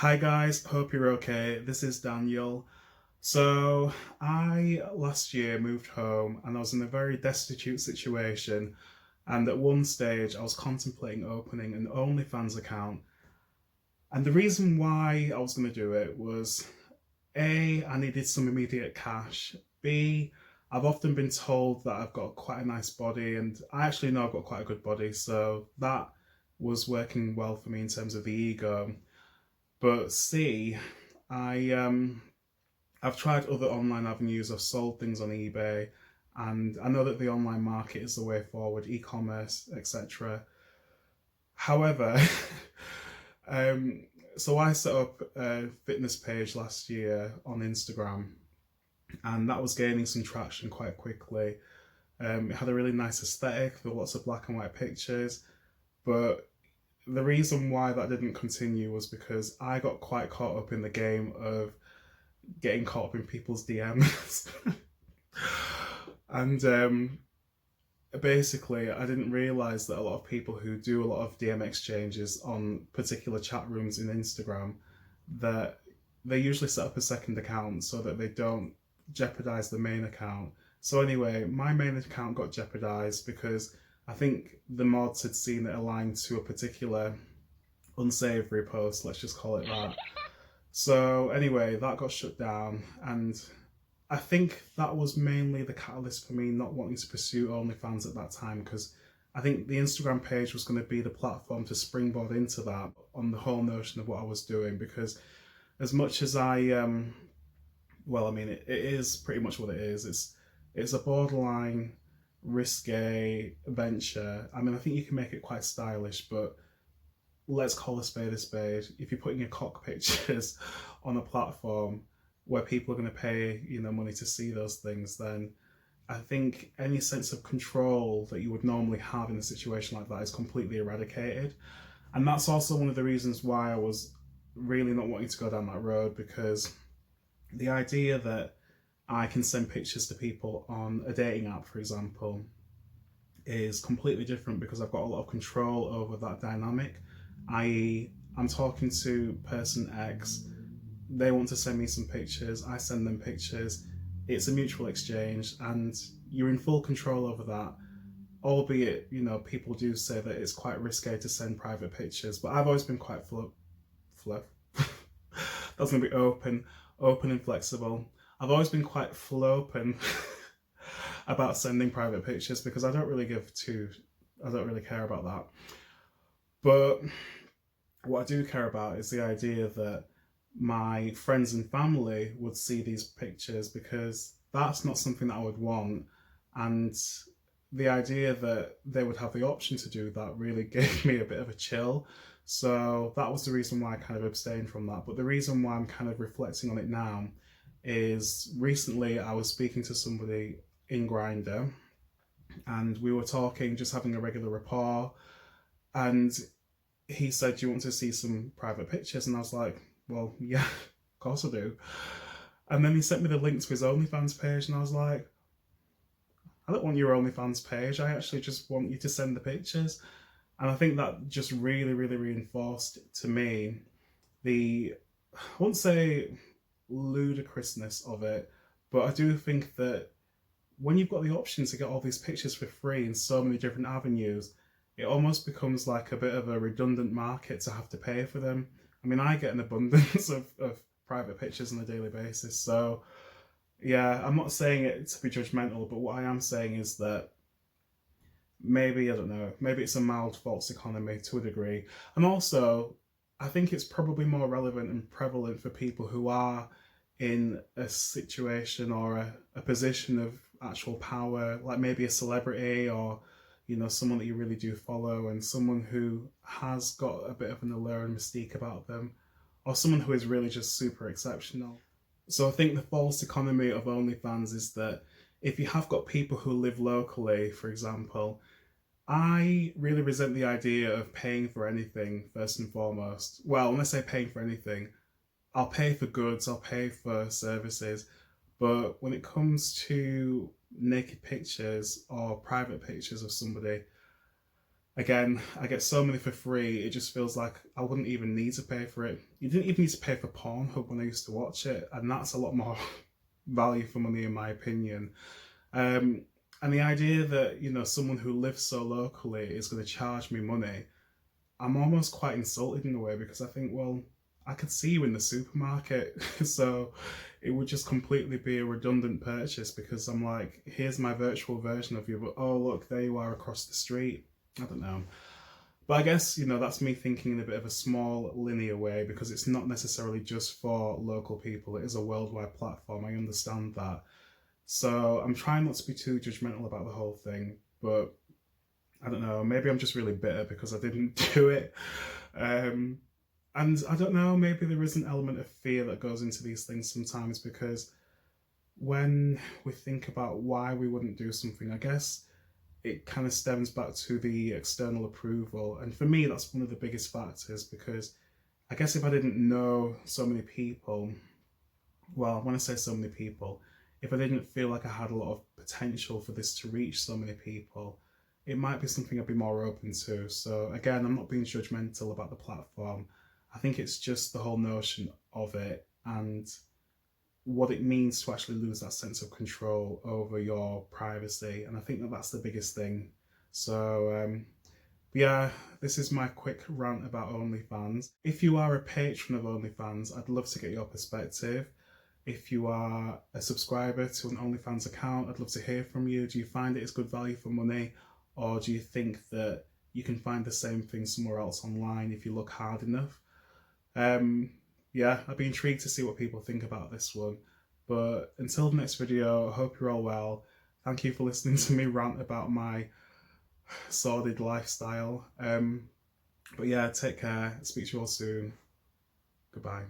Hi guys, hope you're okay. This is Daniel. So, I last year moved home and I was in a very destitute situation. And at one stage, I was contemplating opening an OnlyFans account. And the reason why I was going to do it was A, I needed some immediate cash. B, I've often been told that I've got quite a nice body, and I actually know I've got quite a good body, so that was working well for me in terms of the ego. But C, I I've tried other online avenues. I've sold things on eBay, and I know that the online market is the way forward, e-commerce, etc. However, um, so I set up a fitness page last year on Instagram, and that was gaining some traction quite quickly. It had a really nice aesthetic with lots of black and white pictures, but the reason why that didn't continue was because I got quite caught up in the game of getting caught up in people's DMs. And basically, I didn't realize that a lot of people who do a lot of DM exchanges on particular chat rooms in Instagram, that they usually set up a second account so that they don't jeopardize the main account. So anyway, my main account got jeopardized because I think the mods had seen it aligned to a particular unsavory post, let's just call it that. So anyway, that got shut down, and I think that was mainly the catalyst for me not wanting to pursue OnlyFans at that time, because I think the Instagram page was going to be the platform to springboard into that on the whole notion of what I was doing. Because as much as well, I mean, it is pretty much what it is. It's a borderline risque venture. I mean, I think you can make it quite stylish, but let's call a spade a spade. If you're putting your cock pictures on a platform where people are going to pay, money to see those things, then I think any sense of control that you would normally have in a situation like that is completely eradicated. And that's also one of the reasons why I was really not wanting to go down that road, because the idea that I can send pictures to people on a dating app, for example, is completely different because I've got a lot of control over that dynamic. I.e., I'm talking to person X, they want to send me some pictures, I send them pictures, it's a mutual exchange, and you're in full control over that. Albeit, people do say that it's quite risque to send private pictures, but I've always been quite that's gonna be open and flexible. I've always been quite open about sending private pictures because I don't really care about that. But what I do care about is the idea that my friends and family would see these pictures, because that's not something that I would want. And the idea that they would have the option to do that really gave me a bit of a chill. So that was the reason why I kind of abstained from that. But the reason why I'm kind of reflecting on it now is recently I was speaking to somebody in Grindr, and we were talking, just having a regular rapport, and he said, "Do you want to see some private pictures?" And I was like, "Well, yeah, of course I do." And then he sent me the link to his OnlyFans page, and I was like, "I don't want your OnlyFans page. I actually just want you to send the pictures." And I think that just really, really reinforced to me the, I won't say ludicrousness of it, but I do think that when you've got the option to get all these pictures for free in so many different avenues, it almost becomes like a bit of a redundant market to have to pay for them. I mean, I get an abundance of private pictures on a daily basis. So, yeah, I'm not saying it to be judgmental, but what I am saying is that maybe, I don't know, maybe it's a mild false economy to a degree. And also, I think it's probably more relevant and prevalent for people who are in a situation or a position of actual power, like maybe a celebrity, or someone that you really do follow, and someone who has got a bit of an allure and mystique about them, or someone who is really just super exceptional. So I think the false economy of OnlyFans is that if you have got people who live locally, for example, I really resent the idea of paying for anything, first and foremost. Well, when I say paying for anything, I'll pay for goods, I'll pay for services, but when it comes to naked pictures or private pictures of somebody, Again, I get so many for free, it just feels like I wouldn't even need to pay for it. You didn't even need to pay for Pornhub when I used to watch it, and that's a lot more value for money in my opinion. Um, and the idea that, someone who lives so locally is going to charge me money, I'm almost quite insulted in a way, because I think, well, I could see you in the supermarket, so it would just completely be a redundant purchase, because I'm like, here's my virtual version of you, but oh look, there you are across the street. I don't know. But I guess, that's me thinking in a bit of a small linear way, because it's not necessarily just for local people. It is a worldwide platform. I understand that. So I'm trying not to be too judgmental about the whole thing, but I don't know, maybe I'm just really bitter because I didn't do it. Um, and I don't know, maybe there is an element of fear that goes into these things sometimes, because when we think about why we wouldn't do something, I guess it kind of stems back to the external approval. And for me, that's one of the biggest factors, because I guess if I didn't know so many people, well, when I say so many people, if I didn't feel like I had a lot of potential for this to reach so many people, it might be something I'd be more open to. So again, I'm not being judgmental about the platform. I think it's just the whole notion of it, and what it means to actually lose that sense of control over your privacy. And I think that that's the biggest thing. So yeah, this is my quick rant about OnlyFans. If you are a patron of OnlyFans, I'd love to get your perspective. If you are a subscriber to an OnlyFans account, I'd love to hear from you. Do you find it is good value for money? Or do you think that you can find the same thing somewhere else online if you look hard enough? Yeah, I'd be intrigued to see what people think about this one. But until the next video, I hope you're all well. Thank you for listening to me rant about my sordid lifestyle. But yeah, take care. Speak to you all soon. Goodbye.